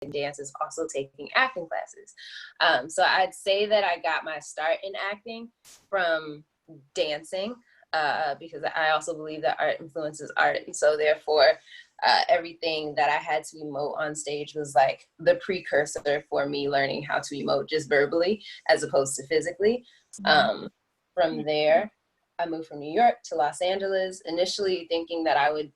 dance is also taking acting classes. So I'd say that I got my start in acting from dancing, because I also believe that art influences art. And so therefore, everything that I had to emote on stage was like the precursor for me learning how to emote just verbally as opposed to physically. From there, I moved from New York to Los Angeles, initially thinking that I would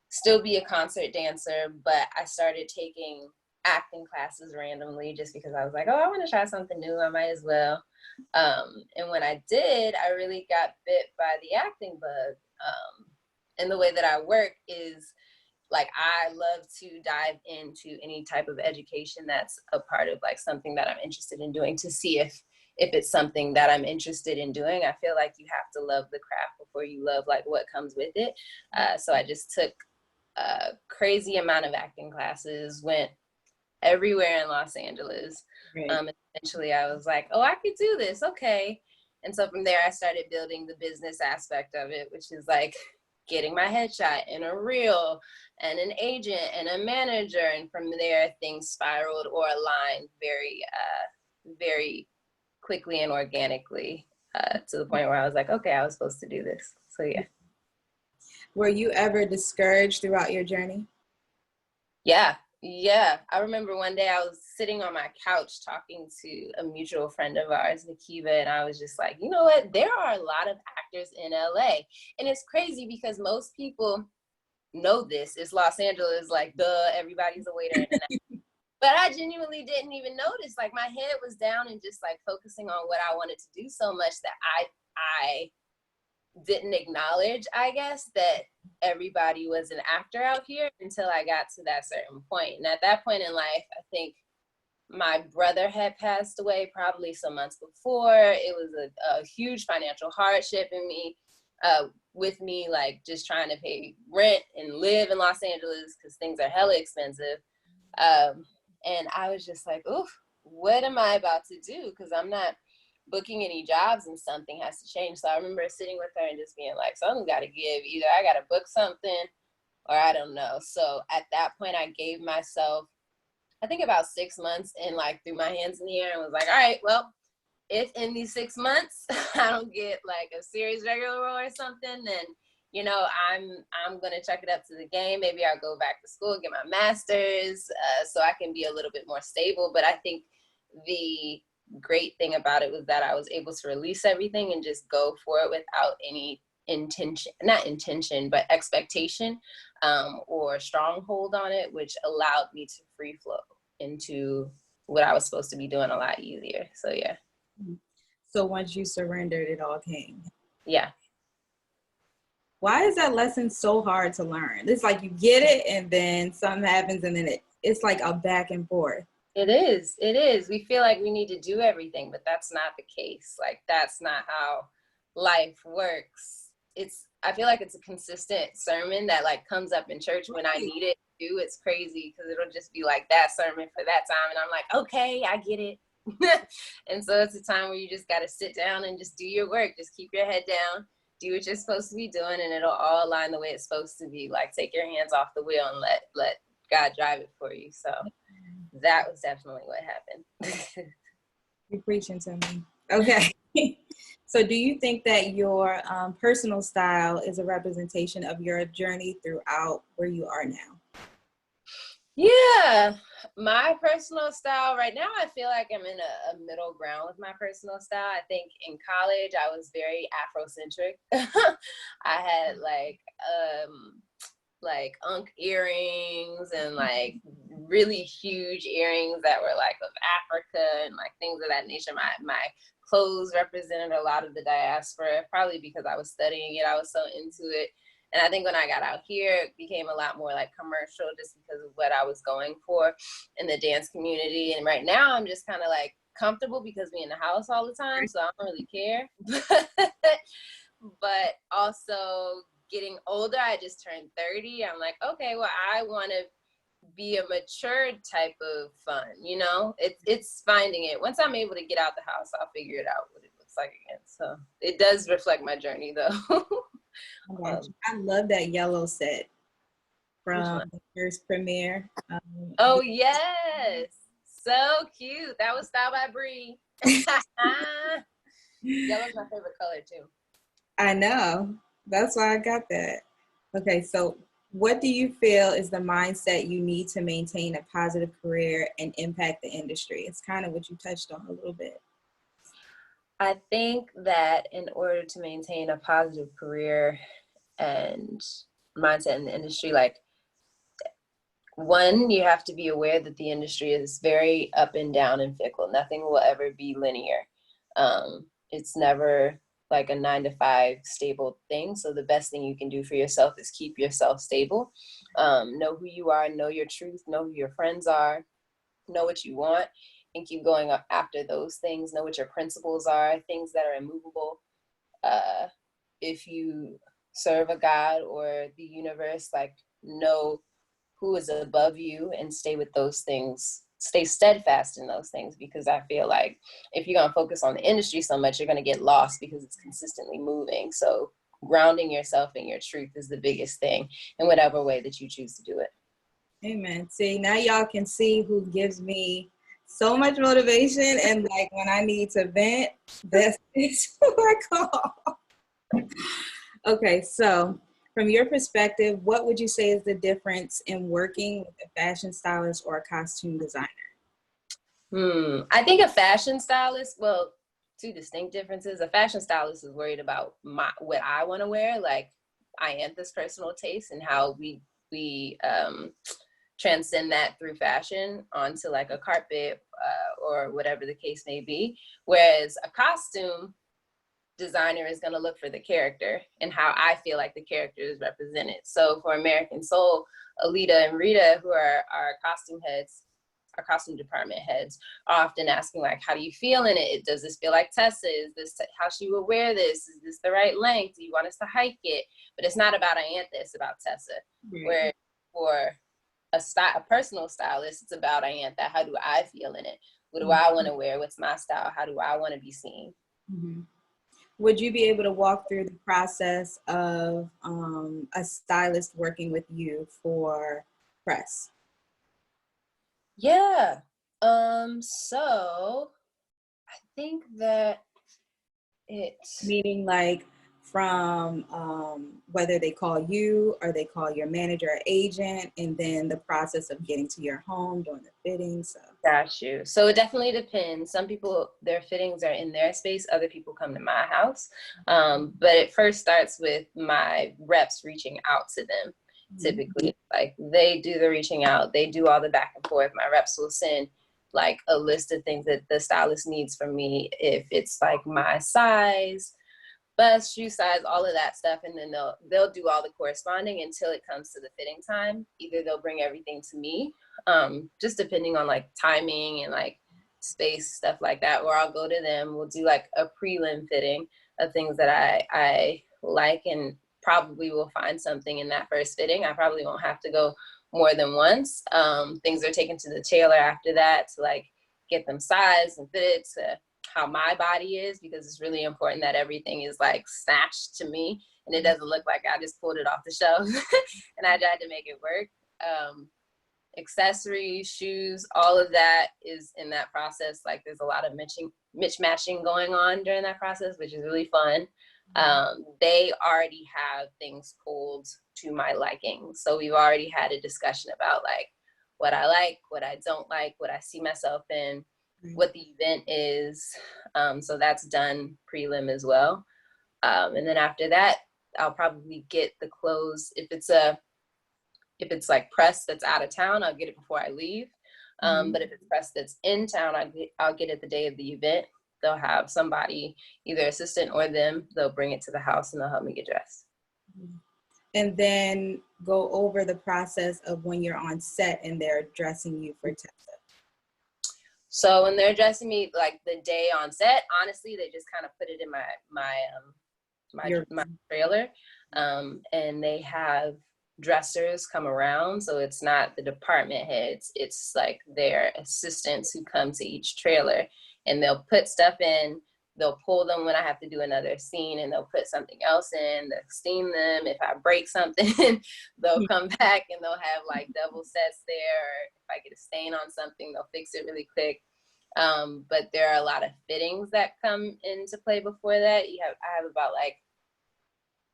still be a concert dancer, but I started taking acting classes randomly just because I was like, oh, I want to try something new. I might as well. And when I did, I really got bit by the acting bug. And the way that I work is like, I love to dive into any type of education that's a part of like something that I'm interested in doing to see if it's something that I'm interested in doing. I feel like you have to love the craft before you love like what comes with it. So I just took a crazy amount of acting classes, went everywhere in Los Angeles. Eventually I was like, oh, I could do this. Okay. And so from there, I started building the business aspect of it, which is like getting my headshot and a reel and an agent and a manager. And from there, things spiraled or aligned very quickly and organically, to the point where I was like, okay, I was supposed to do this. So yeah. Were you ever discouraged throughout your journey? Yeah. I remember one day I was sitting on my couch talking to a mutual friend of ours, Nikiva, and I was just like, you know what? There are a lot of actors in LA. And it's crazy because most people know this. It's Los Angeles, like, duh, everybody's a waiter. But I genuinely didn't even notice. Like, my head was down and just like focusing on what I wanted to do so much that I didn't acknowledge, I guess, that everybody was an actor out here until I got to that certain point. And at that point in life, I think my brother had passed away probably some months before. It was a huge financial hardship in me, with me like just trying to pay rent and live in Los Angeles because things are hella expensive. And I was just like, oof, what am I about to do? Because I'm not booking any jobs and something has to change. So I remember sitting with her and just being like, something's got to give. Either I got to book something or I don't know. So at that point, I gave myself, I think about 6 months and like threw my hands in the air and was like, all right, well, if in these 6 months I don't get like a series regular role or something, then, you know, I'm going to chuck it up to the game. Maybe I'll go back to school, get my master's, so I can be a little bit more stable. But I think the great thing about it was that I was able to release everything and just go for it without any not expectation, or stronghold on it, which allowed me to free flow into what I was supposed to be doing a lot easier. So yeah. So once you surrendered, it all came. Yeah. Why is that lesson so hard to learn? It's like you get it and then something happens and then it's like a back and forth. It is. We feel like we need to do everything, but that's not the case. Like, that's not how life works. I feel like it's a consistent sermon that like comes up in church when I need it to do. It's crazy because it'll just be like that sermon for that time. And I'm like, okay, I get it. And so it's a time where you just got to sit down and just do your work. Just keep your head down, do what you're supposed to be doing, and it'll all align the way it's supposed to be. Like, take your hands off the wheel and let God drive it for you. So that was definitely what happened. You're preaching to me. Okay. So do you think that your personal style is a representation of your journey throughout where you are now? Yeah, my personal style right now, I feel like I'm in a middle ground with my personal style. I think in college, I was very Afrocentric. I had like unk earrings and like really huge earrings that were like of Africa and like things of that nature. My clothes represented a lot of the diaspora, probably because I was studying it. I was so into it. And I think when I got out here, it became a lot more like commercial just because of what I was going for in the dance community. And right now I'm just kind of like comfortable because we in the house all the time, so I don't really care. But also getting older, I just turned 30. I'm like, okay, well, I want to be a mature type of fun, you know? It's finding it. Once I'm able to get out the house, I'll figure it out what it looks like again. So it does reflect my journey though. I love that yellow set. Which from one? the first premiere. Oh, yes. So cute. That was styled by Bree. Yellow's my favorite color too. I know. That's why I got that. Okay, so what do you feel is the mindset you need to maintain a positive career and impact the industry? It's kind of what you touched on a little bit. I think that in order to maintain a positive career and mindset in the industry, like, one, you have to be aware that the industry is very up and down and fickle. Nothing will ever be linear. It's never like a 9 to 5 stable thing. So the best thing you can do for yourself is keep yourself stable. Know who you are, know your truth, know who your friends are, know what you want, and keep going up after those things. Know what your principles are, things that are immovable. If you serve a God or the universe, like, know who is above you and stay with those things, stay steadfast in those things, because I feel like if you're going to focus on the industry so much, you're going to get lost because it's consistently moving. So grounding yourself in your truth is the biggest thing in whatever way that you choose to do it. Amen. See, now y'all can see who gives me so much motivation, and like when I need to vent, this is who I call. Okay, so from your perspective, what would you say is the difference in working with a fashion stylist or a costume designer? I think a fashion stylist, well, two distinct differences. A fashion stylist is worried about what I want to wear, like Iantha's personal taste, and how we transcend that through fashion onto like a carpet or whatever the case may be. Whereas a costume designer is going to look for the character and how I feel like the character is represented. So for American Soul, Alita and Rita, who are our costume heads, our costume department heads, are often asking, like, how do you feel in it? Does this feel like Tessa? Is this how she would wear this? Is this the right length? Do you want us to hike it? But it's not about Iantha, it's about Tessa. Mm-hmm. Where for a personal stylist, it's about Iantha. How do I feel in it? What do I want to wear? What's my style? How do I want to be seen? Mm-hmm. Would you be able to walk through the process of a stylist working with you for press? Yeah. So I think that it's meaning like from whether they call you or they call your manager or agent, and then the process of getting to your home, doing the fittings. So. Got you. So it definitely depends. Some people, their fittings are in their space. Other people come to my house. But it first starts with my reps reaching out to them. Typically, like, they do the reaching out. They do all the back and forth. My reps will send like a list of things that the stylist needs from me. If it's like my size, bust, shoe size, all of that stuff, and then they'll do all the corresponding until it comes to the fitting time. Either they'll bring everything to me, just depending on like timing and like space, stuff like that, or I'll go to them. We'll do like a prelim fitting of things that I like, and probably will find something in that first fitting. I probably won't have to go more than once. Things are taken to the tailor after that to like get them sized and fitted to how my body is, because it's really important that everything is like snatched to me and it doesn't look like I just pulled it off the shelf and I tried to make it work. Accessories, shoes, all of that is in that process. Like, there's a lot of matching going on during that process, which is really fun. They already have things pulled to my liking. So we've already had a discussion about like what I like, what I don't like, what I see myself in, what the event is. So that's done prelim as well. And then after that, I'll probably get the clothes. If it's like press that's out of town, I'll get it before I leave. But if it's press that's in town, I'll get it the day of the event. They'll have somebody, either assistant or them, they'll bring it to the house and they'll help me get dressed. And then go over the process of when you're on set and they're dressing you for Tessa. So when they're dressing me, like the day on set, honestly, they just kind of put it in my trailer, and they have dressers come around. So it's not the department heads, it's like their assistants who come to each trailer, and they'll put stuff in. they'll pull them when I have to do another scene, and they'll put something else in, they'll steam them. If I break something, they'll come back and they'll have like double sets there. Or if I get a stain on something, they'll fix it really quick. But there are a lot of fittings that come into play before that. I have about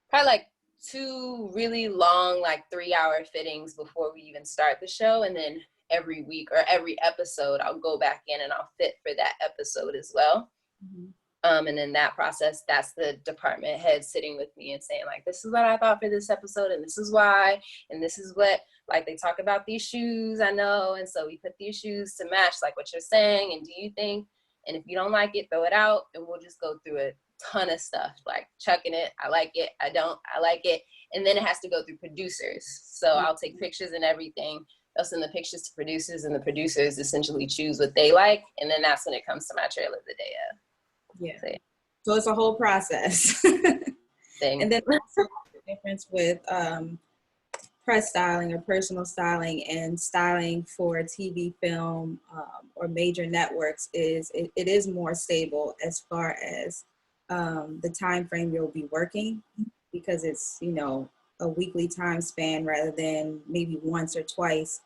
probably like 2 really long, like 3-hour fittings before we even start the show. And then every week or every episode, I'll go back in and I'll fit for that episode as well. Mm-hmm. And in that process, that's the department head sitting with me and saying, like, this is what I thought for this episode, and this is why, and this is what, like, they talk about these shoes, I know, and so we put these shoes to match, like, what you're saying, and do you think, and if you don't like it, throw it out, and we'll just go through a ton of stuff, like chucking it, I like it, I don't, I like it, and then it has to go through producers, so I'll take pictures and everything, they'll send the pictures to producers, and the producers essentially choose what they like, and then that's when it comes to my trailer the day of. Yeah. So it's a whole process. And then also the difference with press styling or personal styling and styling for TV, film, or major networks is it is more stable as far as the time frame you'll be working, because it's, you know, a weekly time span rather than maybe once or twice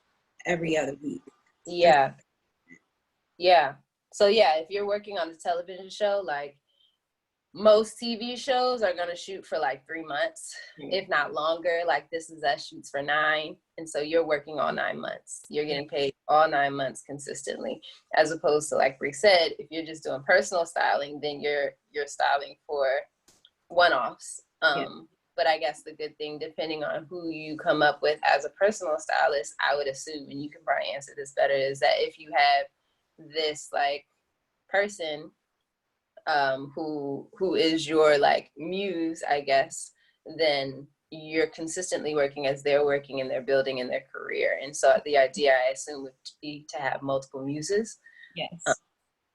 every other week. Yeah. Yeah. So yeah, if you're working on a television show, like most TV shows are going to shoot for like 3 months, if not longer. Like This Is Us shoots for 9. And so you're working all 9 months. You're getting paid all 9 months consistently, as opposed to, like Bree said, if you're just doing personal styling, then you're styling for one-offs. But I guess the good thing, depending on who you come up with as a personal stylist, I would assume, and you can probably answer this better, is that if you have this like person who is your like muse, I guess, then you're consistently working as they're working and they're building in their career. And so the idea, I assume, would be to have multiple muses. Yes.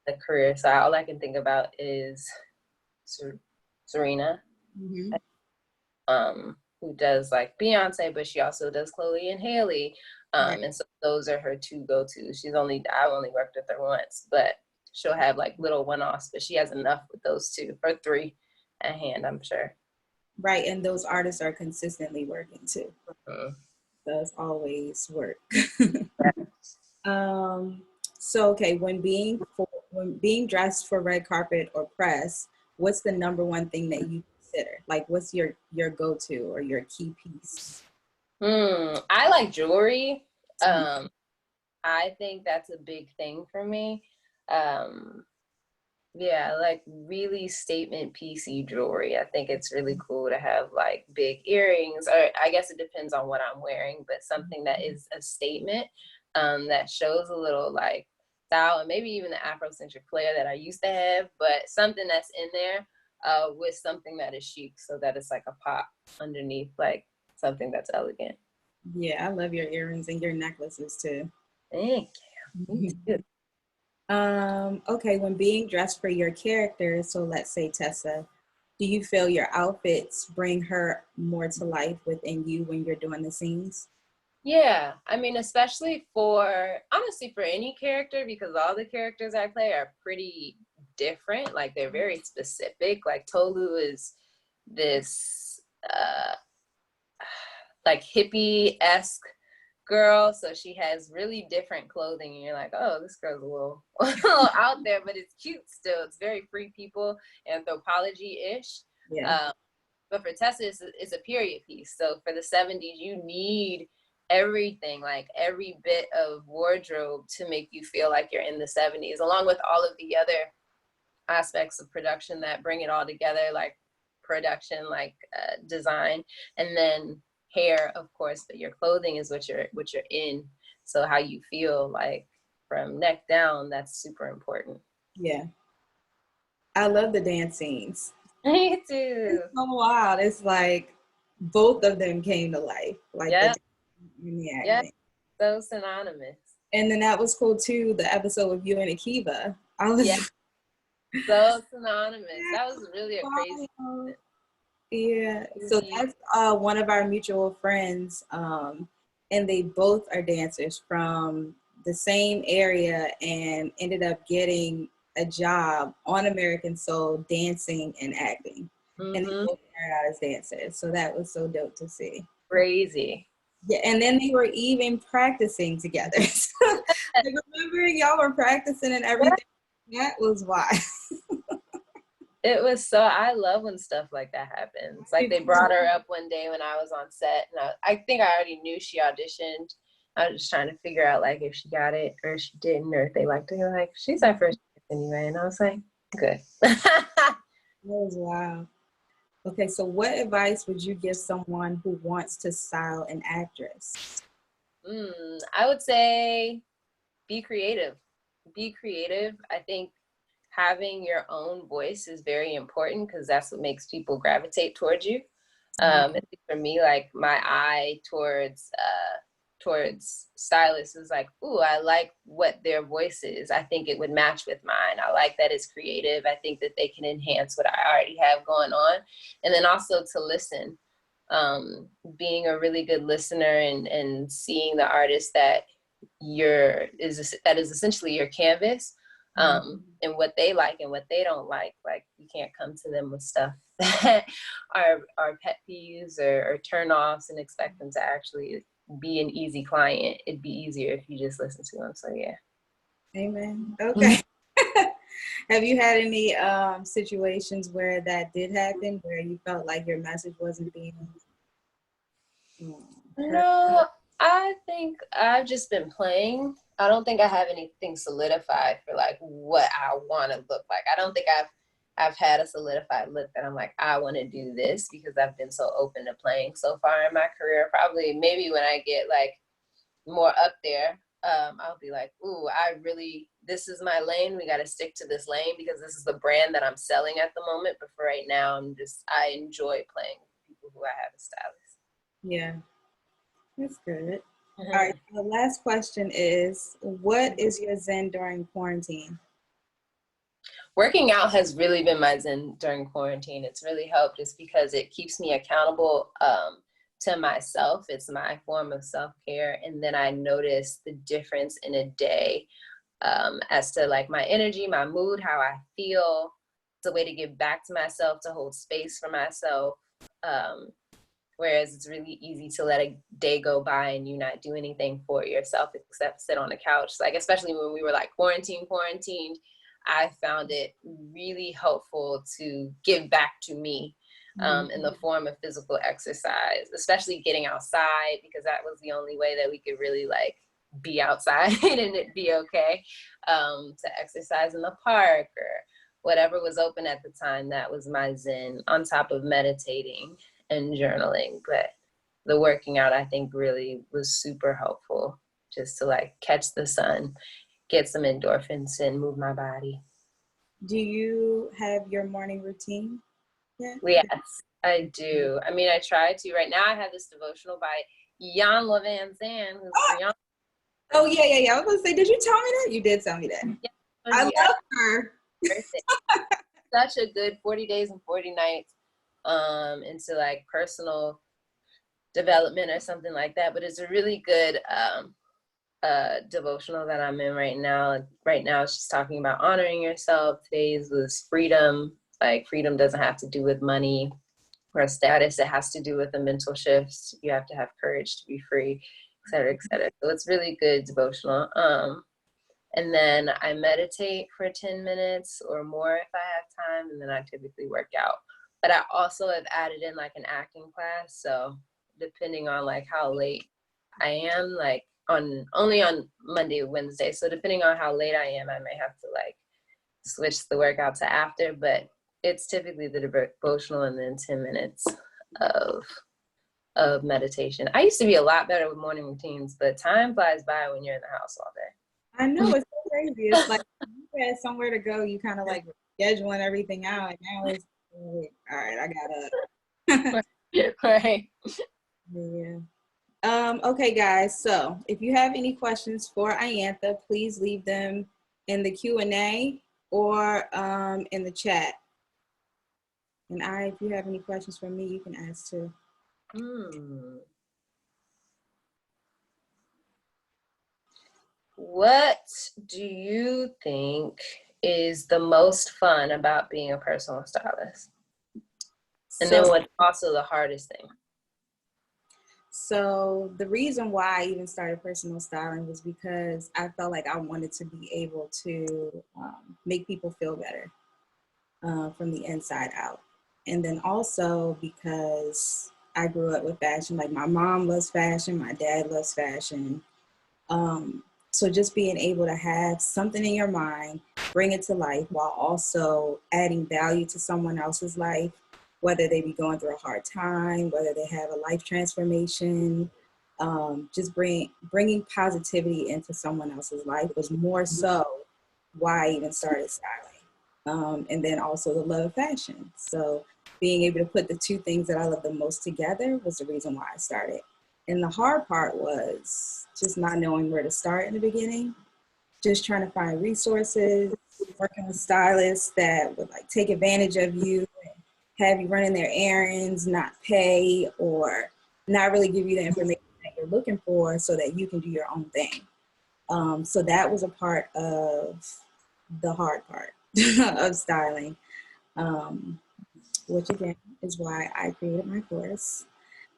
The career side, all I can think about is Serena, who does like Beyonce, but she also does Chloe and Haley. And so those are her 2 go-tos. I've only worked with her once, but she'll have like little one-offs, but she has enough with those 2 or 3 at hand, I'm sure. Right, and those artists are consistently working too. Does always work. So okay, when being dressed for red carpet or press, what's the number one thing that you consider? Like, what's your go-to or your key piece? I like jewelry. I think that's a big thing for me. Yeah, like really statement piecey jewelry. I think it's really cool to have like big earrings, or I guess it depends on what I'm wearing, but something that is a statement, that shows a little like style, and maybe even the Afrocentric flair that I used to have, but something that's in there with something that is chic, so that it's like a pop underneath, like something that's elegant. Yeah, I love your earrings and your necklaces too. Thank you. Okay, when being dressed for your character, so let's say Tessa, do you feel your outfits bring her more to life within you when you're doing the scenes? Yeah, I mean, especially honestly, for any character, because all the characters I play are pretty different. Like, they're very specific. Like, Tolu is this, like, hippie-esque girl, so she has really different clothing, and you're like, oh, this girl's a little out there, but it's cute still. It's very Free People, Anthropology-ish. But for Tessa, it's a period piece. So for the 70s, you need everything, like every bit of wardrobe to make you feel like you're in the 70s, along with all of the other aspects of production that bring it all together, like production, like design, and then hair, of course, but your clothing is what you're in. So how you feel, like from neck down, that's super important. Yeah. I love the dance scenes. Me too. It's so wild. It's like both of them came to life. Like, yeah, so synonymous. And then that was cool too, the episode with you and Akiva. I was so synonymous. That was really a crazy moment. Yeah, so that's one of our mutual friends, and they both are dancers from the same area and ended up getting a job on American Soul dancing and acting. And they both started out as dancers. So that was so dope to see. Crazy. Yeah, and then they were even practicing together. I remember y'all were practicing and everything. That was why. It was so, I love when stuff like that happens. Like they brought her up one day when I was on set, and I think I already knew she auditioned. I was just trying to figure out like if she got it or if she didn't, or if they liked her. Like, she's our first anyway. And I was like, good. That was wild. Okay, so what advice would you give someone who wants to style an actress? I would say be creative. Be creative. I think having your own voice is very important because that's what makes people gravitate towards you. For me, like my eye towards stylists is like, ooh, I like what their voice is. I think it would match with mine. I like that it's creative. I think that they can enhance what I already have going on. And then also to listen, being a really good listener and seeing the artist that is essentially your canvas, and what they like and what they don't like. Like, you can't come to them with stuff that are pet peeves or turn offs and expect them to actually be an easy client. It'd be easier if you just listen to them. So yeah. Amen. Okay. Have you had any situations where that did happen, where you felt like your message wasn't being heard? No, I think I've just been playing. I don't think I have anything solidified for like what I want to look like. I don't think I've had a solidified look that I'm like, I want to do this, because I've been so open to playing so far in my career. Probably maybe when I get like more up there, I'll be like, ooh, this is my lane. We got to stick to this lane because this is the brand that I'm selling at the moment. But for right now, I enjoy playing with people who I have as stylists. Yeah, that's good. All right, the last question is, what is your zen during quarantine? Working out has really been my zen during quarantine. It's really helped just because it keeps me accountable to myself. It's my form of self-care. And then I notice the difference in a day as to like my energy, my mood, how I feel. It's a way to give back to myself, to hold space for myself. Whereas it's really easy to let a day go by and you not do anything for yourself except sit on the couch. Like, especially when we were like quarantined, I found it really helpful to give back to me in the form of physical exercise, especially getting outside, because that was the only way that we could really like be outside and it be okay, to exercise in the park or whatever was open at the time. That was my zen, on top of meditating and journaling. But the working out, I think, really was super helpful, just to like catch the sun, get some endorphins and move my body. Do you have your morning routine? Yeah. Yes, I do. I mean, I try to. Right now I have this devotional by Iantha Sherii, who's Rihanna. Oh, yeah. I was gonna say, did you tell me that? You did tell me that. Yeah, I love her. Such a good 40 days and 40 nights into like personal development or something like that. But it's a really good devotional that I'm in right now. Right now she's talking about honoring yourself. Today's was freedom. Like, freedom doesn't have to do with money or status. It has to do with a mental shift. You have to have courage to be free, et cetera, et cetera. So it's really good devotional. And then I meditate for 10 minutes or more if I have time, and then I typically work out. But I also have added in like an acting class. So depending on like how late I am, like only on Monday or Wednesday. So depending on how late I am, I may have to like switch the workout to after, but it's typically the devotional and then 10 minutes of meditation. I used to be a lot better with morning routines, but time flies by when you're in the house all day. I know, it's so crazy. It's like you had somewhere to go, you kind of like scheduling everything out, and now it's all right, I gotta Right. Yeah. Okay, guys, so if you have any questions for Iantha, please leave them in the Q&A or in the chat. And if you have any questions for me, you can ask too. What do you think is the most fun about being a personal stylist? And then So, what's also the hardest thing? so the reason why I even started personal styling was because I felt like I wanted to be able to make people feel better from the inside out. And then also because I grew up with fashion, like my mom loves fashion, my dad loves fashion. So just being able to have something in your mind, bring it to life while also adding value to someone else's life, whether they be going through a hard time, whether they have a life transformation, just bringing positivity into someone else's life was more so why I even started styling. And then also the love of fashion. So being able to put the two things that I love the most together was the reason why I started. And the hard part was just not knowing where to start in the beginning, just trying to find resources, working with stylists that would like take advantage of you and have you running their errands, not pay, or not really give you the information that you're looking for so that you can do your own thing. So that was a part of the hard part of styling, which again is why I created my course,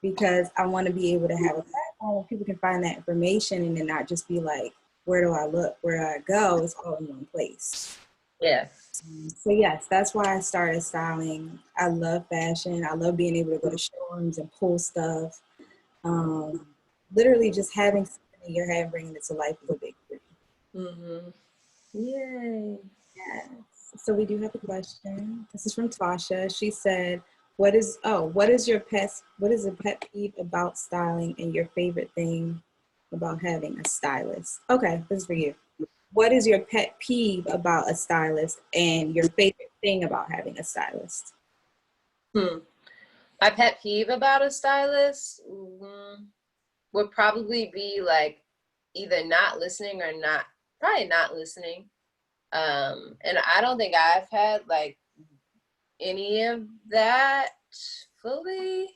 because I want to be able to have a platform where people can find that information and then not just be like, where do I look, where do I go? It's all in one place. Yeah. So yes, that's why I started styling. I love fashion. I love being able to go to showrooms and pull stuff. Literally just having something in your head and bringing it to life is a big thing. Mm-hmm. Yay. Yes. So we do have a question. This is from Tasha. She said, what is a pet peeve about styling and your favorite thing about having a stylist? Okay, this is for you. What is your pet peeve about a stylist and your favorite thing about having a stylist? My pet peeve about a stylist would probably be like either not listening or probably not listening. And I don't think I've had like any of that fully.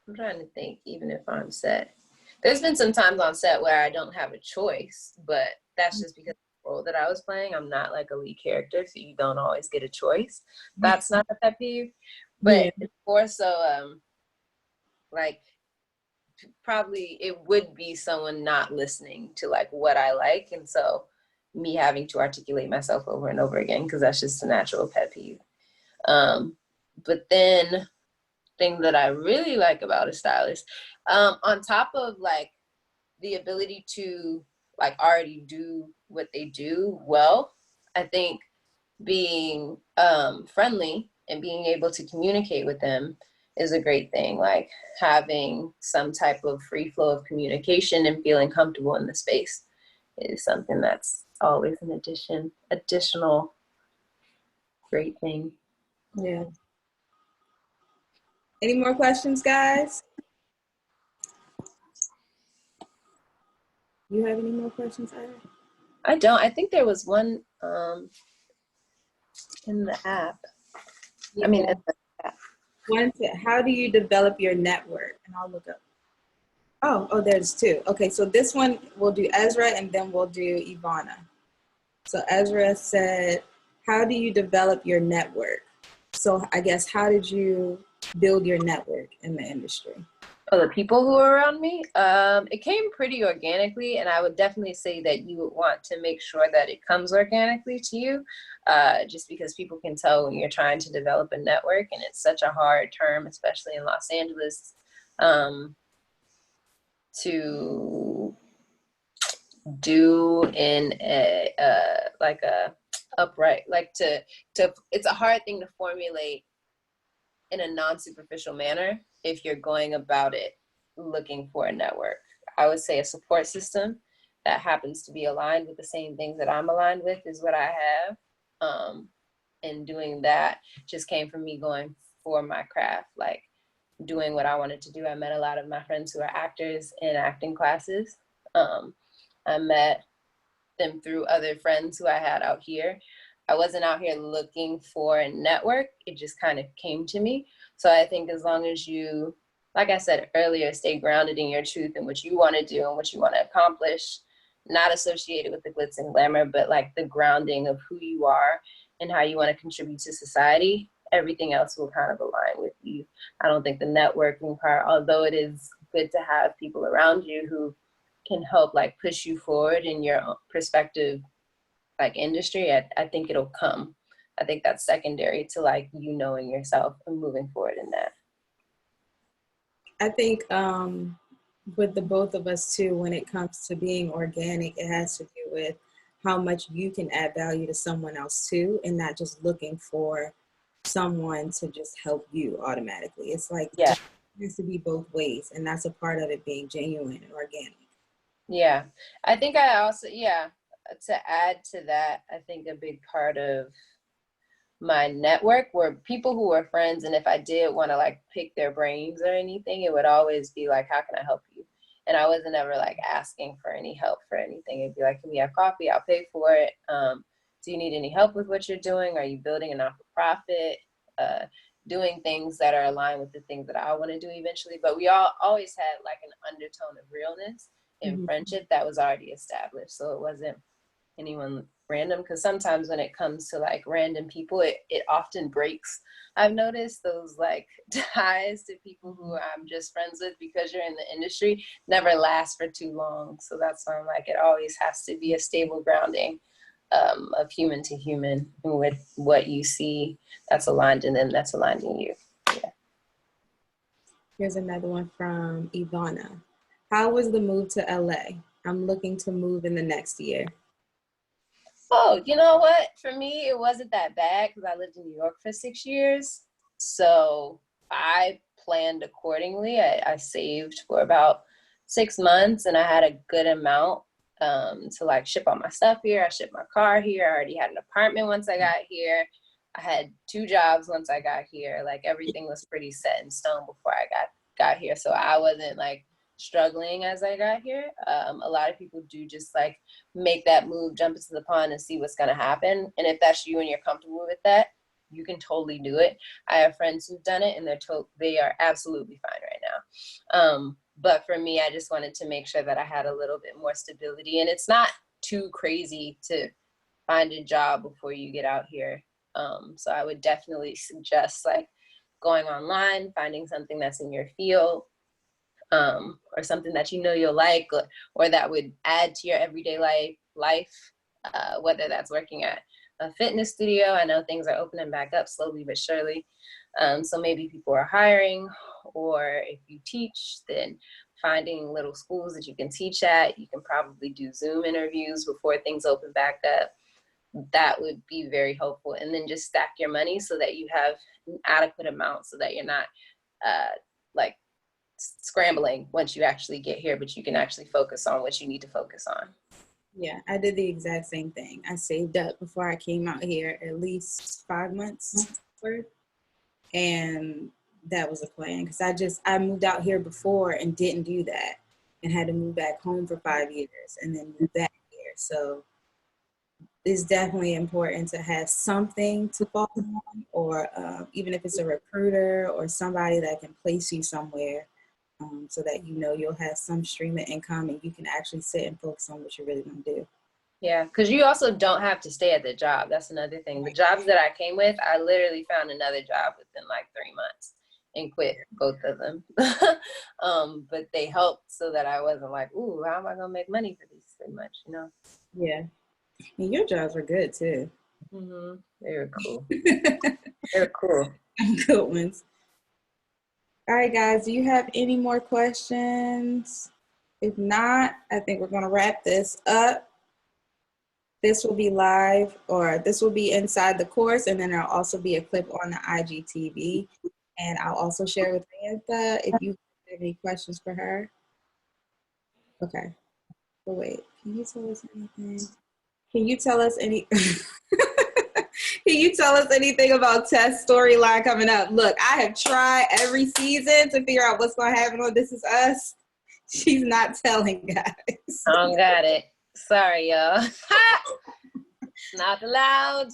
I'm trying to think, even if I'm set. There's been some times on set where I don't have a choice, but that's just because of the role that I was playing. I'm not like a lead character, so you don't always get a choice. That's not a pet peeve. But Yeah. it's more so like probably it would be someone not listening to like what I like. And so me having to articulate myself over and over again, because that's just a natural pet peeve. But then thing that I really like about a stylist, on top of like the ability to like already do what they do well, I think being friendly and being able to communicate with them is a great thing. Like having some type of free flow of communication and feeling comfortable in the space is something that's always an additional great thing. Yeah. Any more questions, guys? You have any more questions, Ira? I don't. I think there was one in the app. Yeah. I mean, in the app. How do you develop your network? And I'll look up. Oh, there's two. Okay, so this one we'll do Ezra and then we'll do Ivana. So Ezra said, how do you develop your network? So I guess, how did you build your network in the industry? Oh, the people who are around me, it came pretty organically, and I would definitely say that you would want to make sure that it comes organically to you, just because people can tell when you're trying to develop a network, and it's such a hard term, especially in Los Angeles, to do in a like a upright, like to it's a hard thing to formulate in a non-superficial manner if you're going about it looking for a network. I would say a support system that happens to be aligned with the same things that I'm aligned with is what I have. And doing that just came from me going for my craft, like doing what I wanted to do. I met a lot of my friends who are actors in acting classes. I met them through other friends who I had out here. I wasn't out here looking for a network. It just kind of came to me. So I think as long as you, like I said earlier, stay grounded in your truth and what you want to do and what you want to accomplish, not associated with the glitz and glamour, but like the grounding of who you are and how you want to contribute to society, everything else will kind of align with you. I don't think the networking part, although it is good to have people around you who can help like push you forward in your perspective, like industry, I think it'll come. I think that's secondary to like you knowing yourself and moving forward in that. I think with the both of us too, when it comes to being organic, it has to do with how much you can add value to someone else too, and not just looking for someone to just help you automatically. It's like, yeah, it has to be both ways, and that's a part of it being genuine and organic. Yeah, I think I also, to add to that, I think a big part of my network were people who were friends. And if I did want to like pick their brains or anything, it would always be like, how can I help you? And I wasn't ever like asking for any help for anything. It'd be like, can we have coffee? I'll pay for it. Do you need any help with what you're doing? Are you building a not-for-profit? Doing things that are aligned with the things that I want to do eventually. But we all always had like an undertone of realness in friendship that was already established. So it wasn't anyone random, because sometimes when it comes to like random people, it often breaks. I've noticed those like ties to people who I'm just friends with because you're in the industry never last for too long. So that's why I'm like, it always has to be a stable grounding of human to human, and with what you see that's aligned in them, that's aligned in you. Yeah. Here's another one from Ivana. How was the move to LA? I'm looking to move in the next year. Oh, you know what? For me, it wasn't that bad because I lived in New York for 6 years. So I planned accordingly. I saved for about 6 months, and I had a good amount to like ship all my stuff here. I shipped my car here. I already had an apartment once I got here. I had 2 jobs once I got here. Like everything was pretty set in stone before I got here. So I wasn't like struggling as I got here. A lot of people do just like make that move, jump into the pond and see what's going to happen. And if that's you and you're comfortable with that, you can totally do it. I have friends who've done it and they are absolutely fine right now. But for me, I just wanted to make sure that I had a little bit more stability, and it's not too crazy to find a job before you get out here. So I would definitely suggest like going online, finding something that's in your field, or something that you know you'll like, or that would add to your everyday life, whether that's working at a fitness studio. I know things are opening back up slowly but surely. So maybe people are hiring, or if you teach, then finding little schools that you can teach at. You can probably do Zoom interviews before things open back up. That would be very helpful. And then just stack your money so that you have an adequate amount, so that you're not like scrambling once you actually get here, but you can actually focus on what you need to focus on. Yeah, I did the exact same thing. I saved up before I came out here at least 5 months worth, and that was a plan, because I moved out here before and didn't do that, and had to move back home for 5 years and then move back here. So it's definitely important to have something to fall on, or even if it's a recruiter or somebody that can place you somewhere, so that you know you'll have some stream of income and you can actually sit and focus on what you really want to do. Yeah, because you also don't have to stay at the job. That's another thing. The jobs that I came with, I literally found another job within like 3 months and quit both of them. But they helped so that I wasn't like, ooh, how am I going to make money for these 3 months, you know? Yeah. And your jobs were good too. Mm-hmm. They were cool. They were cool. Good ones. All right, guys, do you have any more questions? If not, I think we're going to wrap this up. This will be live, or this will be inside the course, and then there'll also be a clip on the IGTV. And I'll also share with Iantha if you have any questions for her. Okay. But wait, can you tell us anything? Can you tell us any... Can you tell us anything about Tess' storyline coming up? Look, I have tried every season to figure out what's going to happen on This Is Us. She's not telling, guys. I don't got it. Sorry, y'all. Not allowed.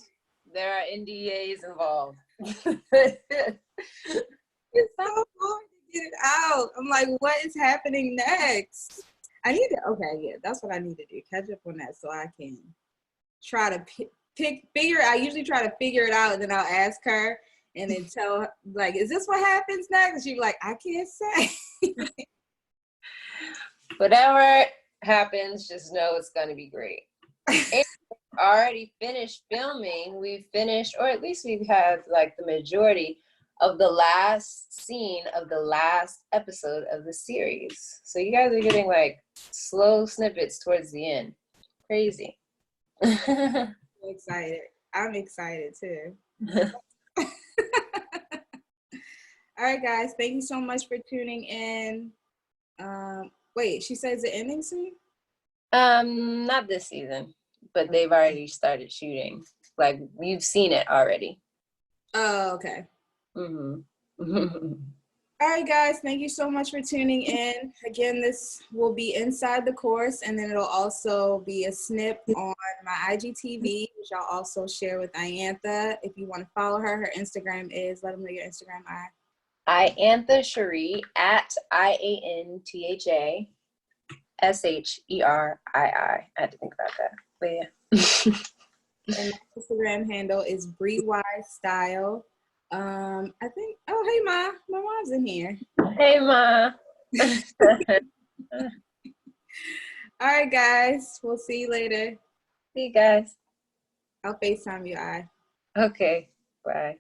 There are NDAs involved. It's so hard to get it out. I'm like, what is happening next? I need to, okay, yeah, that's what I need to do. Catch up on that so I can try to I usually try to figure it out and then I'll ask her and then tell her, like, is this what happens next? And she'd be like, I can't say. Whatever happens, just know it's going to be great. And already finished filming. We've finished, or at least we've had like the majority of the last scene of the last episode of the series. So you guys are getting like slow snippets towards the end. Crazy. I'm excited. I'm excited too. All right, guys. Thank you so much for tuning in. Wait, she says the ending soon? Not this season, but they've already started shooting. Like, you've seen it already. Oh, okay. Mm-hmm. All right, guys. Thank you so much for tuning in. Again, this will be inside the course, and then it'll also be a snip on my IGTV, which I'll also share with Iantha. If you want to follow her, her Instagram is, let them know your Instagram, Iantha Sherii at IANTHA SHERII. I had to think about that, but yeah. And my Instagram handle is wardrobestyle. I think, oh, hey, Ma. My mom's in here. Hey, Ma. All right, guys. We'll see you later. See you guys. I'll FaceTime you, Okay, bye.